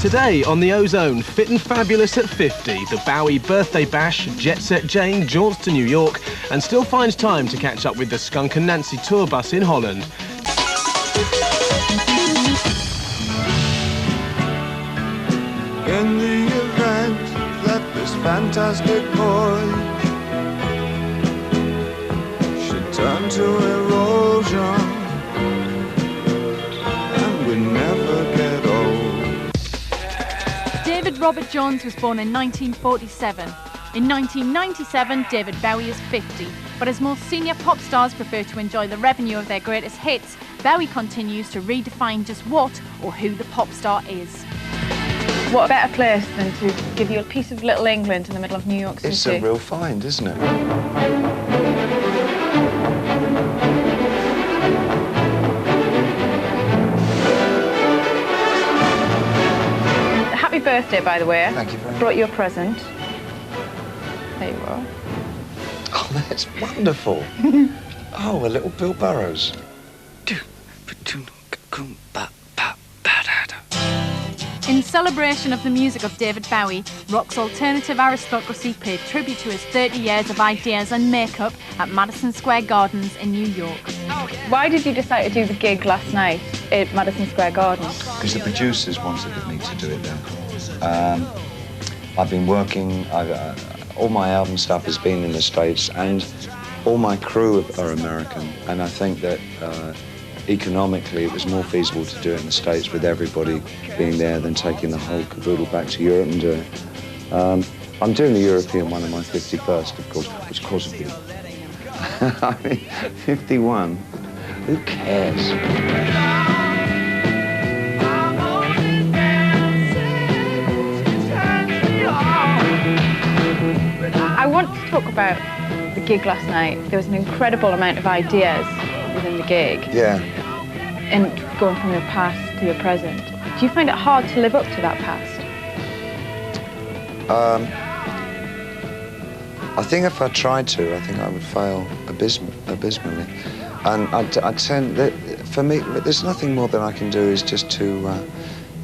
Today on the Ozone, fit and fabulous at 50, the Bowie birthday bash, jet set Jayne jaunts to New York and still finds time to catch up with the Skunk and Nancy tour bus in Holland. In the event that this fantastic boy should turn to erosion and we never get old. David Robert Jones was born in 1947. In 1997, David Bowie is 50, but as most senior pop stars prefer to enjoy the revenue of their greatest hits, Bowie continues to redefine just what or who the pop star is. What better place than to give you a piece of Little England in the middle of New York City? It's a real find, isn't it? Happy birthday, by the way. Thank you very much. Brought you a present. There you are. Oh, that's wonderful. Oh, a little Bill Burroughs. In celebration of the music of David Bowie, rock's alternative aristocracy paid tribute to his 30 years of ideas and makeup at Madison Square Gardens in New York. Why did you decide to do the gig last night at Madison Square Gardens? Because the producers wanted me to do it there. I've been working, all my album stuff has been in the States and all my crew are American, and I think that economically it was more feasible to do it in the States with everybody being there than taking the whole caboodle back to Europe and do it. I'm doing the European one on my 51st, of course, which of course would be... I mean, 51, who cares? I want to talk about the gig last night. There was an incredible amount of ideas within the gig. Yeah. And going from your past to your present. Do you find it hard to live up to that past? I think if I tried to, I think I would fail abysmally. And I tend that, for me, there's nothing more that I can do is just to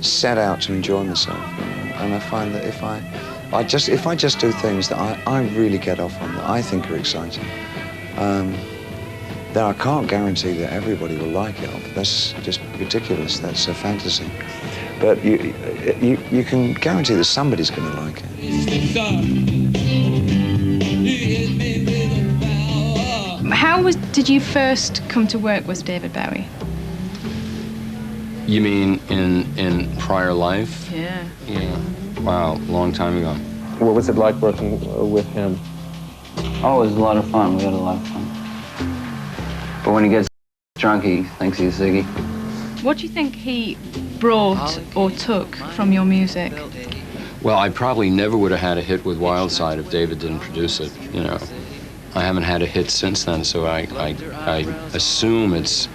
set out to enjoy myself. You know? And I find that if I just do things that I really get off on, that I think are exciting, then I can't guarantee that everybody will like it. That's just ridiculous. That's a fantasy. But you can guarantee that somebody's going to like it. How did you first come to work with David Bowie? You mean in prior life? Yeah. Yeah. Wow, long time ago. What was it like working with him? Oh, it was a lot of fun. We had a lot of fun. But when he gets drunk, he thinks he's Ziggy. What do you think he brought or took from your music? Well, I probably never would have had a hit with Wild Side if David didn't produce it, you know. I haven't had a hit since then, so I assume it's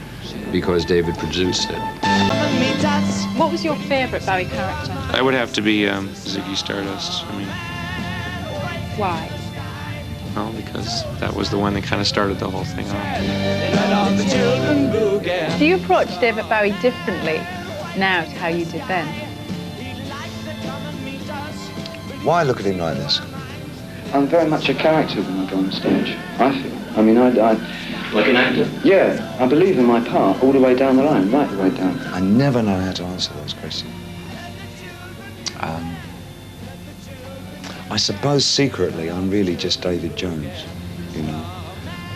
because David produced it. What was your favourite Bowie character? I would have to be Ziggy Stardust. I mean, Why? well, because that was the one that kind of started the whole thing off. Do you approach David Bowie differently now to how you did then? Why look at him like this? I'm very much a character when I go on stage, I feel. I mean, I like an actor? Yeah, I believe in my part all the way down the line, right the way down. I never know how to answer those questions. I suppose secretly I'm really just David Jones, you know.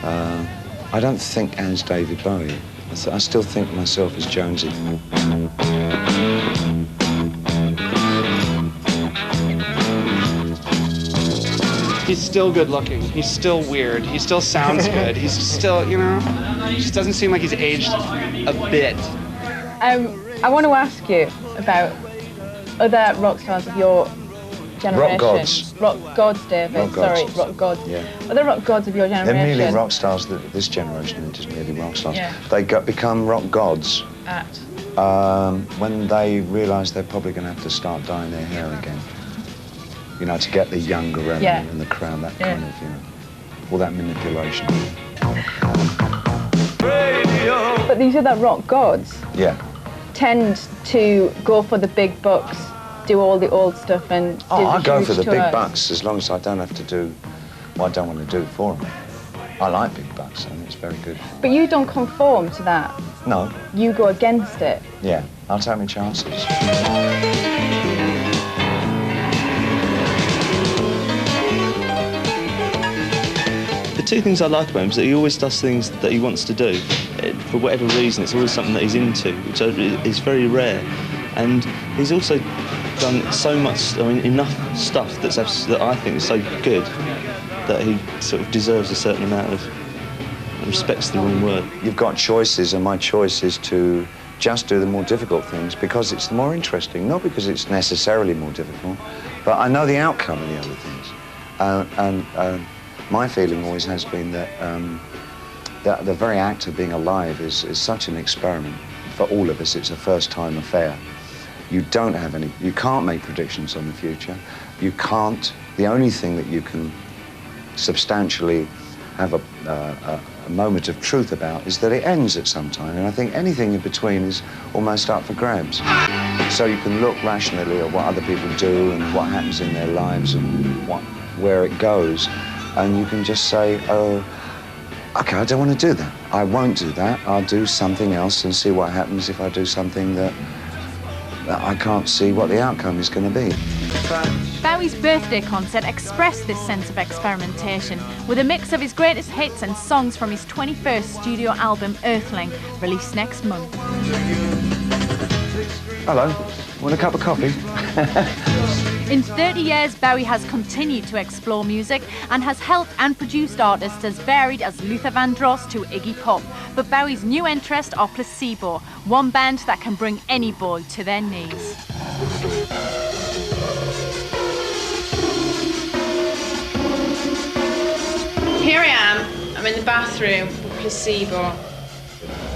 I don't think as David Bowie. I still think myself as Jonesy. He's still good looking. He's still weird. He still sounds good. He's still, you know, he just doesn't seem like he's aged a bit. I want to ask you about other rock stars of your generation. Rock gods. Rock gods, David. Rock gods. Sorry, rock gods. Yeah. Other rock gods of your generation. They're merely rock stars, this generation, they're just merely rock stars. Yeah. They become rock gods At. when they realise they're probably going to have to start dyeing their hair again. You know, to get the younger remnant in the crowd, that kind of, you know, all that manipulation. But these other rock gods Yeah. tend to go for the big bucks do all the old stuff and do I go huge for the tours? big bucks as long as I don't have to do what I don't want to do for them. I like big bucks, and it's very good. But you don't conform to that. No. You go against it. Yeah, I'll take my chances. The two things I like about him is that he always does things that he wants to do. For whatever reason, it's always something that he's into, which is very rare. And he's also done so much, I mean, enough stuff that I think is so good that he sort of deserves a certain amount of, respect's the wrong word. You've got choices, and my choice is to just do the more difficult things because it's more interesting, not because it's necessarily more difficult, but I know the outcome of the other things. And my feeling always has been that, that the very act of being alive is such an experiment. For all of us, it's a first-time affair. You can't make predictions on the future. You can't, the only thing that you can substantially have a moment of truth about is that it ends at some time, and I think anything in between is almost up for grabs. So you can look rationally at what other people do and what happens in their lives and where it goes, and you can just say, oh, okay, I don't want to do that. I won't do that. I'll do something else and see what happens if I do something that I can't see what the outcome is going to be. Bowie's birthday concert expressed this sense of experimentation with a mix of his greatest hits and songs from his 21st studio album, Earthling, released next month. Hello, want a cup of coffee? In 30 years, Bowie has continued to explore music and has helped and produced artists as varied as Luther Vandross to Iggy Pop. But Bowie's new interest are Placebo, one band that can bring any boy to their knees. Here I am. I'm in the bathroom with Placebo.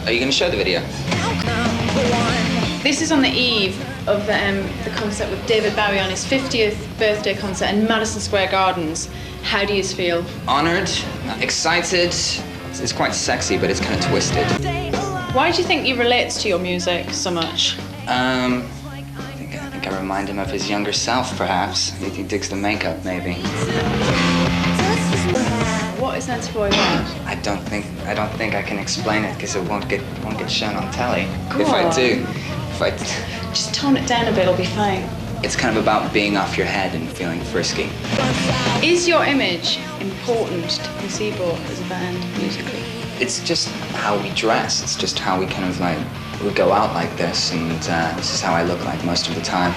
Are you going to show the video? This is on the eve of the concert with David Bowie on his 50th birthday concert in Madison Square Gardens. How do you feel? Honored, excited. It's quite sexy, but it's kind of twisted. Why do you think he relates to your music so much? I think I remind him of his younger self, perhaps. He digs the makeup, maybe. What is that for that? I don't think I can explain it because it won't get shown on telly. Go if I on. do. Just tone it down a bit, it'll be fine. It's kind of about being off your head and feeling frisky. Is your image important to Placebo as a band musically? It's just how we dress. It's just how we kind of we go out like this, and this is how I look like most of the time,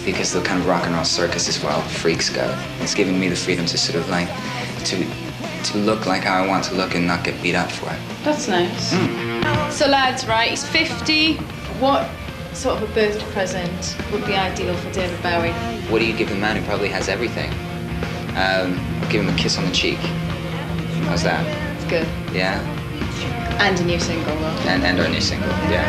because the kind of rock and roll circus is where all the freaks go. It's giving me the freedom to sort of to look like how I want to look and not get beat up for it. That's nice. So lads, right, he's 50. What sort of a birthday present would be ideal for David Bowie? What do you give a man who probably has everything? Give him a kiss on the cheek. How's that? It's good. Yeah? And a new single, though. And our new single, yeah.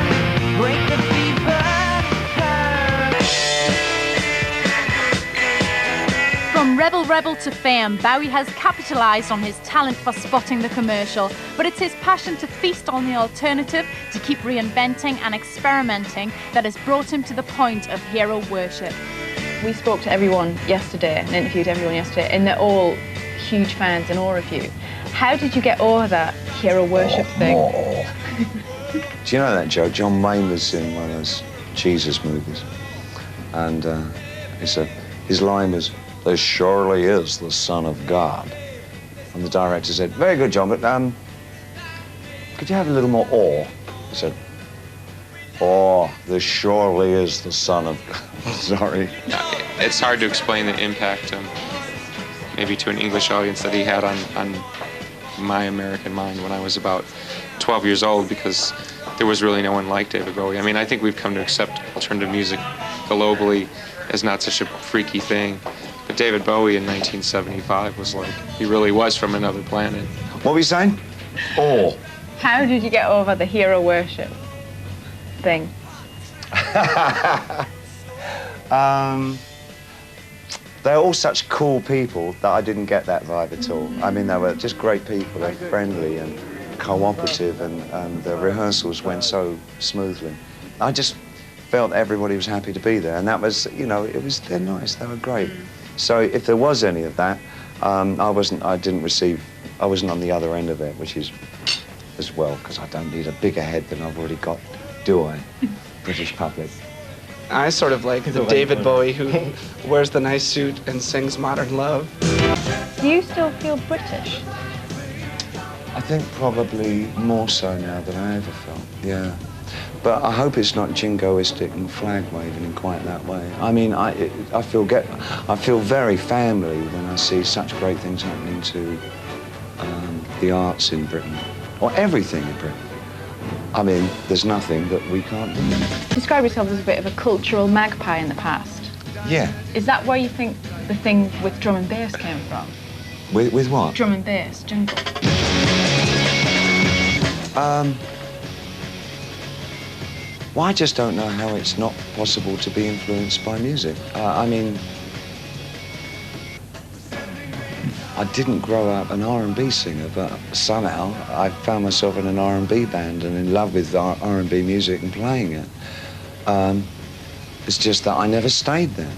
From rebel to fame, Bowie has capitalised on his talent for spotting the commercial, but it's his passion to feast on the alternative, to keep reinventing and experimenting, that has brought him to the point of hero worship. We spoke to everyone yesterday and interviewed everyone yesterday, and they're all huge fans and awe of you. How did you get over that hero worship thing? Do you know that joke? John Wayne was in one of those Jesus movies, and his line was, "This surely is the Son of God." And the director said, "Very good, John, but could you have a little more awe?" He said, "Oh, this surely is the Son of God." Sorry. It's hard to explain the impact, maybe to an English audience, that he had on my American mind when I was about 12 years old, because there was really no one like David Bowie. I mean, I think we've come to accept alternative music globally as not such a freaky thing. But David Bowie in 1975 was like, he really was from another planet. What were you saying? Oh. How did you get over the hero worship thing? They're all such cool people that I didn't get that vibe at all. I mean, they were just great people. They're friendly and cooperative, and the rehearsals went so smoothly. I just felt everybody was happy to be there, and that was, you know, they're nice, they were great. So if there was any of that, I wasn't on the other end of it, which is as well, because I don't need a bigger head than I've already got, do I? British public. I sort of like the David Bowie who wears the nice suit and sings Modern Love. Do you still feel British? I think probably more so now than I ever felt, yeah. But I hope it's not jingoistic and flag waving in quite that way. I mean, I feel very family when I see such great things happening to the arts in Britain, or everything in Britain. I mean, there's nothing that we can't do. Describe yourself as a bit of a cultural magpie in the past. Yeah. Is that where you think the thing with drum and bass came from? With what? Drum and bass, jungle. Well, I just don't know how it's not possible to be influenced by music. I mean, I didn't grow up an R&B singer, but somehow I found myself in an R&B band and in love with R&B music and playing it. It's just that I never stayed there.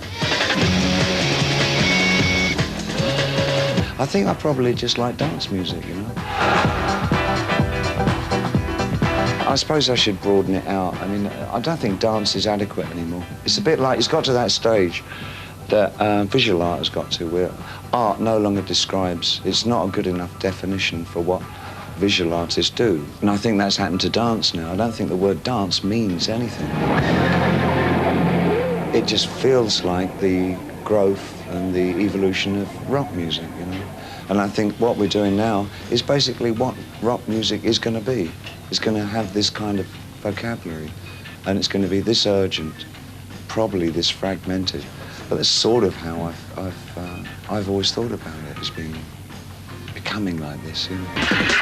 I think I probably just like dance music, you know? I suppose I should broaden it out. I mean, I don't think dance is adequate anymore. It's a bit like, it's got to that stage that visual art has got to, where art no longer describes, it's not a good enough definition for what visual artists do. And I think that's happened to dance now. I don't think the word dance means anything. It just feels like the growth and the evolution of rock music, you know? And I think what we're doing now is basically what rock music is going to be. It's going to have this kind of vocabulary, and it's going to be this urgent, probably this fragmented. But that's sort of how I've always thought about it, as becoming like this, you know.